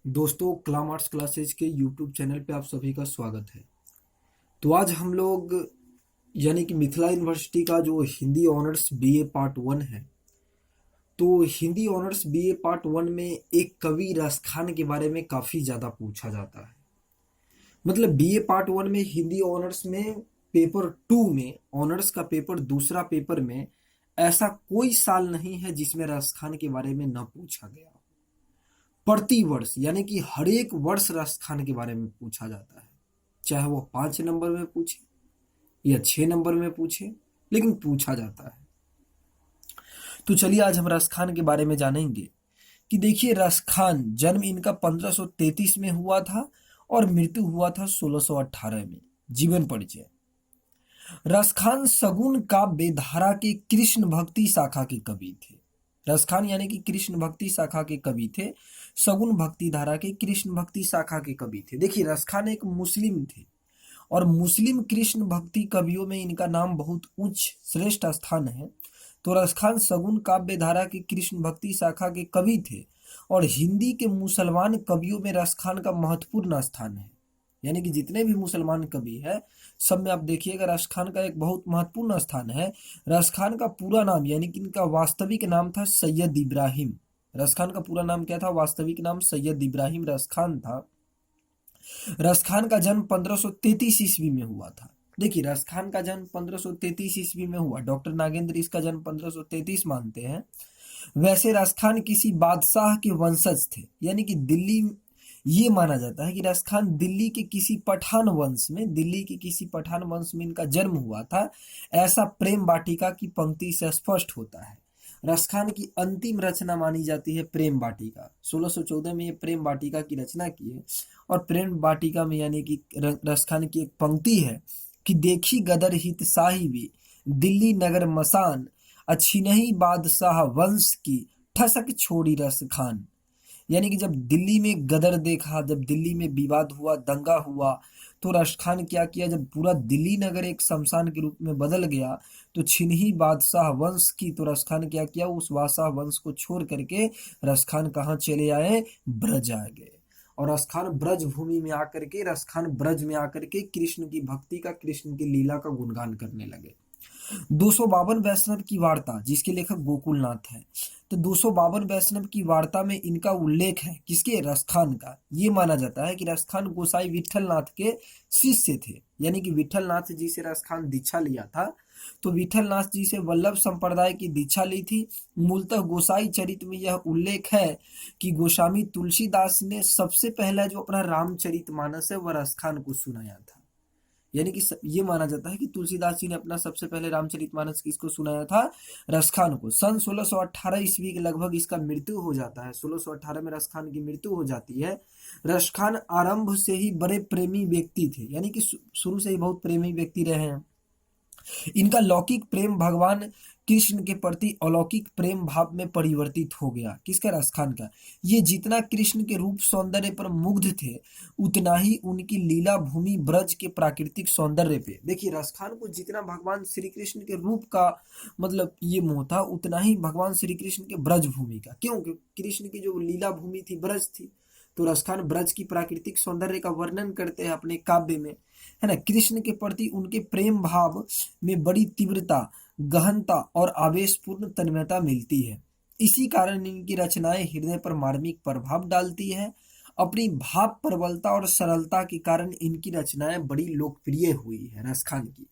दोस्तों, claim arts classes के YouTube channel पे आप सभी का स्वागत है। तो आज हम लोग यानी कि मिथिला यूनिवर्सिटी का जो Hindi honours BA part one है, तो Hindi honours BA part one में एक कवि रसखान के बारे में काफ़ी ज़्यादा पूछा जाता है। मतलब बीए पार्ट वन में हिंदी ऑनर्स में पेपर टू में ऑनर्स का पेपर दूसरा पेपर में ऐसा कोई साल नहीं है जिसमें रसखान के बारे में न पूछा गया। प्रति वर्ष यानी कि हर एक वर्ष रसखान के बारे में पूछा जाता है, चाहे वो 5 नंबर में पूछे या 6 नंबर में पूछे, लेकिन पूछा जाता है। तो चलिए आज हम रसखान के बारे में जानेंगे कि देखिए, रसखान जन्म इनका 1533 में हुआ था और मृत्यु हुआ था 1618 में। जीवन परिचय। रसखान सगुन काव्य धारा के कृष्ण भक्ति शाखा के कवि थे। रसखान यानी कि कृष्ण भक्ति शाखा के कवि थे, सगुन भक्ति धारा के कृष्ण भक्ति शाखा के कवि थे। देखिए, रसखान एक मुस्लिम थे और मुस्लिम कृष्ण भक्ति कवियों में इनका नाम बहुत उच्च श्रेष्ठ स्थान है। तो रसखान सगुन काव्य धारा के कृष्ण भक्ति शाखा के कवि थे और हिंदी के मुसलमान कवियों में रसखान का महत्वपूर्ण स्थान है। यानी कि जितने भी मुसलमान कवि हैं, सब में आप देखिएगा रसखान का एक बहुत महत्वपूर्ण स्थान है। रसखान का पूरा नाम यानी कि इनका वास्तविक नाम था सैयद इब्राहिम। रसखान का पूरा नाम क्या था? वास्तविक नाम सैयद इब्राहिम रसखान था। रसखान का जन्म 1533 ईस्वी में हुआ था। देखिए, रसखान का जन्म 1533 ईस्वी में हुआ। डॉक्टर नागेंद्र इसका जन्म 1533 मानते हैं। वैसे रसखान किसी बादशाह के वंशज थे, यानी कि दिल्ली, ये माना जाता है कि रसखान दिल्ली के किसी पठान वंश में, दिल्ली के किसी पठान वंश में इनका जन्म हुआ था। ऐसा प्रेम वाटिका की पंक्ति से स्पष्ट होता है। रसखान की अंतिम रचना मानी जाती है प्रेम वाटिका। 1614 में ये प्रेम वाटिका की रचना की है। और प्रेम वाटिका में यानी कि रसखान की एक पंक्ति है कि देखी गदर हित साहिबी दिल्ली नगर मसान, अच्छी नहीं बादशाह वंश की ठसक छोड़ी रसखान। यानी कि जब दिल्ली में गदर देखा, जब दिल्ली में विवाद हुआ, दंगा हुआ, तो रसखान क्या किया, जब पूरा दिल्ली नगर एक शमशान के रूप में बदल गया तो छिन्ही बादशाह वंश की, तो रसखान क्या किया, उस बादशाह वंश को छोड़ करके रसखान कहाँ चले आए? ब्रज आ गए। और रसखान ब्रज भूमि में आकर के, रसखान ब्रज में आकर के कृष्ण की भक्ति का, कृष्ण की लीला का गुणगान करने लगे। 252 वैष्णव की वार्ता, जिसके लेखक गोकुलनाथ है। तो 252 वैष्णव की वार्ता में इनका उल्लेख है, किसके? रसखान का। ये माना जाता है कि रसखान गोसाई विठलनाथ के शिष्य थे, यानी कि विठलनाथ जी से रसखान दीक्षा लिया था। तो विठलनाथ जी से वल्लभ संप्रदाय की दीक्षा ली थी। मूलतः गोसाई चरित में यह उल्लेख है कि गोस्वामी तुलसीदास ने सबसे पहला जो अपना रामचरितमानस है वह रसखान को सुनाया था। यानी कि ये माना जाता है कि तुलसीदास जी ने अपना सबसे पहले रामचरितमानस किसको सुनाया था? रसखान को। सन 1618 ईस्वी के लगभग इसका मृत्यु हो जाता है। 1618 में रसखान की मृत्यु हो जाती है। रसखान आरंभ से ही बड़े प्रेमी व्यक्ति थे, यानी कि शुरू से ही बहुत प्रेमी व्यक्ति रहे हैं। इनका लौकिक प्रेम भगवान कृष्ण के प्रति अलौकिक प्रेम भाव में परिवर्तित हो गया। किसका? रसखान का। ये जितना कृष्ण के रूप सौंदर्य पर मुग्ध थे, उतना ही उनकी लीला भूमि ब्रज के प्राकृतिक सौंदर्य पे। देखिए, रसखान को जितना भगवान श्री कृष्ण के रूप का मतलब ये मोह था, उतना ही भगवान श्री कृष्ण के ब्रज भूमि का। क्यों? क्योंकि कृष्ण की जो लीला भूमि थी ब्रज थी। तो रसखान ब्रज की प्राकृतिक सौंदर्य का वर्णन करते हैं अपने काव्य में, है ना। कृष्ण के प्रति उनके प्रेम भाव में बड़ी तीव्रता, गहनता और आवेशपूर्ण तन्मयता मिलती है। इसी कारण इनकी रचनाएं हृदय पर मार्मिक प्रभाव डालती है। अपनी भाव प्रबलता और सरलता के कारण इनकी रचनाएं बड़ी लोकप्रिय हुई है। रसखान की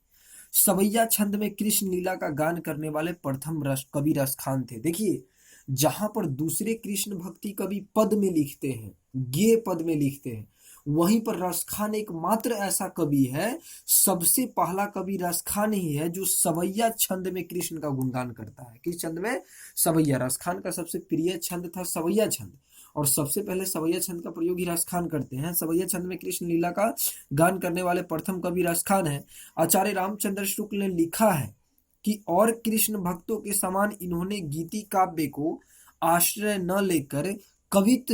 सवैया छंद में कृष्ण लीला का गान करने वाले प्रथम कवि रसखान थे। देखिए, जहां पर दूसरे कृष्ण भक्ति कवि पद में लिखते हैं, गेय पद में लिखते हैं, वहीं पर रसखान एकमात्र ऐसा कवि है, सबसे पहला कवि रसखान ही है जो सवैया छंद में कृष्ण का गुणगान करता है। किस छंद में? सवैया। रसखान का सबसे प्रिय छंद था सवैया छंद, और सबसे पहले सवैया छंद का प्रयोग ही रसखान करते हैं। सवैया छंद में कृष्ण लीला का गान करने वाले प्रथम कवि रसखान है। आचार्य रामचंद्र शुक्ल ने लिखा है कि और कृष्ण भक्तों के समान इन्होंने गीति काव्य को आश्रय न लेकर कवित्त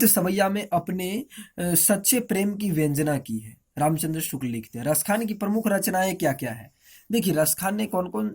सवैया में अपने सच्चे प्रेम की व्यंजना की है। रामचंद्र शुक्ल लिखते हैं। रसखान की प्रमुख रचनाएं क्या क्या है? देखिए, रसखान ने कौन कौन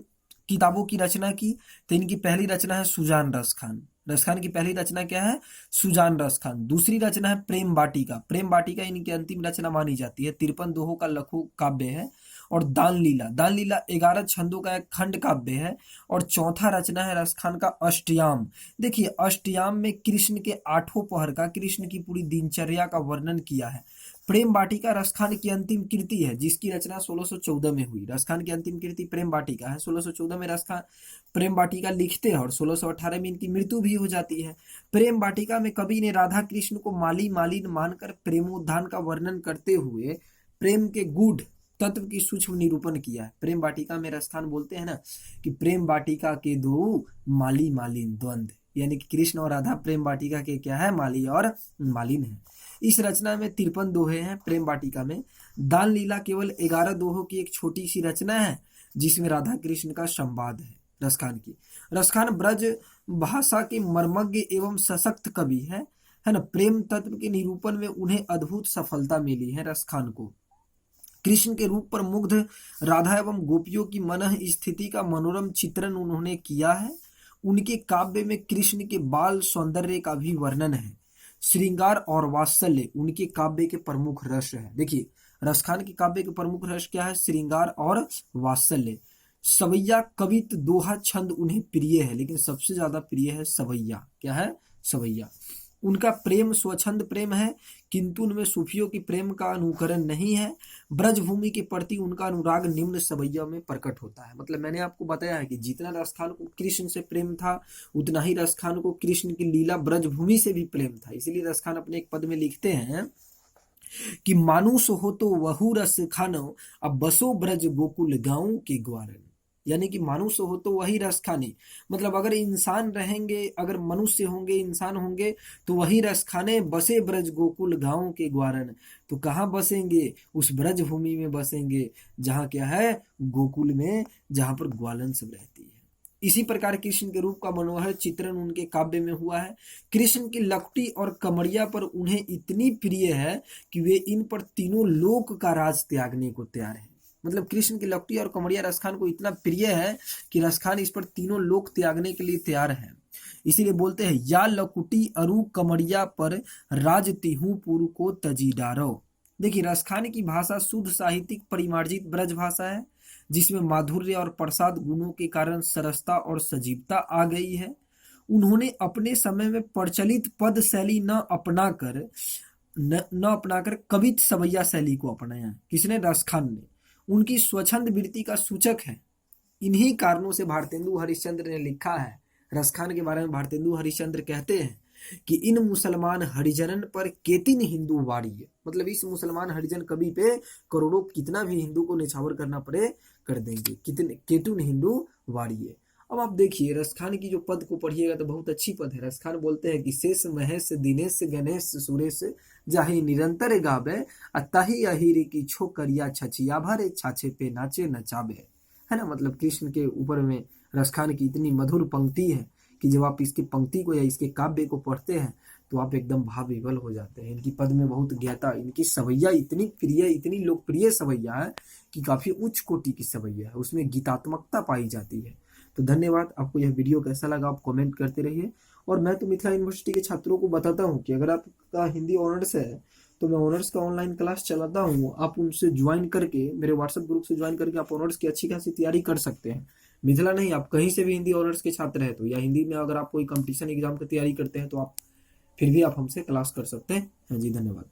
किताबों की रचना की? तो इनकी पहली रचना है सुजान रसखान। रसखान की पहली रचना क्या है? सुजान रसखान। दूसरी रचना है प्रेम वाटिका। प्रेम वाटिका इनकी अंतिम रचना मानी जाती है। 53 दोहों का लघु काव्य है। और दान लीला, दान लीला 11 छंदों का एक खंड काव्य है। और चौथा रचना है रसखान का अष्टयाम। देखिए अष्टयाम में कृष्ण के 8 पहर का, कृष्ण की पूरी दिनचर्या का वर्णन किया है। प्रेम वाटिका रसखान की अंतिम कृति है, जिसकी रचना 1614 में हुई। रसखान की अंतिम कृति प्रेम वाटिका है। 1614 में रसखान प्रेम वाटिका लिखते हैं और 1618 में इनकी मृत्यु भी हो जाती है। प्रेम वाटिका में कवि ने राधा कृष्ण को माली मालिन मानकर प्रेमोद्धान का वर्णन करते हुए प्रेम के गूढ़ तत्व की सूक्ष्म निरूपण किया है। प्रेम वाटिका में रसखान बोलते हैं ना कि प्रेम वाटिका के दो माली मालिन द्वंद्व, यानी कि कृष्ण और राधा प्रेम वाटिका के क्या है? माली और मालिन है। इस रचना में 53 दोहे हैं। प्रेम वाटिका में दान लीला केवल 11 दोहों की एक छोटी सी रचना है, जिसमें राधा कृष्ण का संवाद है। रसखान की, रसखान ब्रज भाषा के मर्मज्ञ एवं सशक्त कवि है ना। प्रेम तत्व के निरूपण में उन्हें अद्भुत सफलता मिली है। रसखान को कृष्ण के रूप पर मुग्ध राधा एवं गोपियों की मनः स्थिति का मनोरम चित्रण उन्होंने किया है। उनके काव्य में कृष्ण के बाल सौंदर्य का भी वर्णन है। श्रृंगार और वात्सल्य उनके काव्य के प्रमुख रस है। देखिए रसखान के काव्य के प्रमुख रस क्या है? श्रृंगार और वात्सल्य। सवैया कवित दोहा छंद उन्हें प्रिय है, लेकिन सबसे ज्यादा प्रिय है सवैया। क्या है? सवैया। उनका प्रेम स्वच्छंद प्रेम है, किंतु उनमें सूफियों की प्रेम का अनुकरण नहीं है। ब्रजभूमि के प्रति उनका अनुराग निम्न सवैया में प्रकट होता है। मतलब मैंने आपको बताया है कि जितना रसखान को कृष्ण से प्रेम था, उतना ही रसखान को कृष्ण की लीला ब्रजभूमि से भी प्रेम था। इसीलिए रसखान अपने एक पद में लिखते हैं कि मानुष हो तो वहु रस खानो, अब बसो ब्रज गोकुल गाँव के ग्वारन। यानी कि मानुष हो तो वही रस खाने, मतलब अगर इंसान रहेंगे, अगर मनुष्य होंगे, इंसान होंगे, तो वही रस खाने। बसे ब्रज गोकुल गाँव के ग्वारन, तो कहाँ बसेंगे? उस ब्रज भूमि में बसेंगे जहाँ क्या है? गोकुल में, जहाँ पर ग्वालन सब रहती है। इसी प्रकार कृष्ण के रूप का मनोहर चित्रण उनके काव्य में हुआ है। कृष्ण की लकुटी और कमरिया पर उन्हें इतनी प्रिय है कि वे इन पर तीनों लोक का राज त्यागने को तैयार है। मतलब कृष्ण की लकुटी और कमरिया रसखान को इतना प्रिय है कि रसखान इस पर तीनों लोक त्यागने के लिए तैयार है। इसीलिए बोलते हैं या लकुटी अरु कमरिया पर राज तिहु पुर को तजी डारो। देखिए रसखान की भाषा शुद्ध साहित्यिक परिमार्जित ब्रज भाषा है, जिसमें माधुर्य और प्रसाद गुणों के कारण सरसता और सजीवता आ गई है। उन्होंने अपने समय में प्रचलित पद शैली न अपनाकर कवित सवैया शैली को अपनाया। किसने? रसखान ने। उनकी स्वच्छंद वृत्ति का सूचक है। इन्हीं कारणों से भारतेंदु हरिश्चंद्र ने लिखा है, रसखान के बारे में भारतेंदु हरिश्चंद्र कहते हैं कि इन मुसलमान हरिजनन पर केतिन हिंदू वारी। मतलब इस मुसलमान हरिजन कवि पे करोड़ों कितना भी हिंदू को निछावर करना पड़े कर देंगे। कितने केतुन हिंदू वारी। अब आप देखिए रसखान की जो पद को पढ़िएगा तो बहुत अच्छी पद है। रसखान बोलते हैं कि शेष महेश दिनेश गणेश सुरेश जाहि निरंतर गावे, अताही अहिरी की छोकरिया छछिया भरे छाछे पे नाचे नचावे। है ना। मतलब कृष्ण के ऊपर में रसखान की इतनी मधुर पंक्ति है कि जब आप इसकी पंक्ति को या इसके काव्य को पढ़ते हैं तो आप एकदम भाव विवल हो जाते हैं। इनकी पद में बहुत ज्ञाता, इनकी सवैया इतनी प्रिय, इतनी लोकप्रिय सवैया है कि काफी उच्च कोटि की सवैया है, उसमें गीतात्मकता पाई जाती है। तो धन्यवाद। आपको यह वीडियो कैसा लगा आप कमेंट करते रहिए। और मैं तो मिथिला यूनिवर्सिटी के छात्रों को बताता हूँ कि अगर आपका हिंदी ऑनर्स है तो मैं ऑनर्स का ऑनलाइन क्लास चलाता हूँ। आप उनसे ज्वाइन करके, मेरे व्हाट्सएप ग्रुप से ज्वाइन करके आप ऑनर्स की अच्छी खासी तैयारी कर सकते हैं। मिथिला नहीं, आप कहीं से भी हिंदी ऑनर्स के छात्र हैं तो, या हिंदी में अगर आप कोई कंपटीशन एग्जाम की तैयारी करते हैं तो आप फिर भी आप हमसे क्लास कर सकते हैं। हाँ जी, धन्यवाद।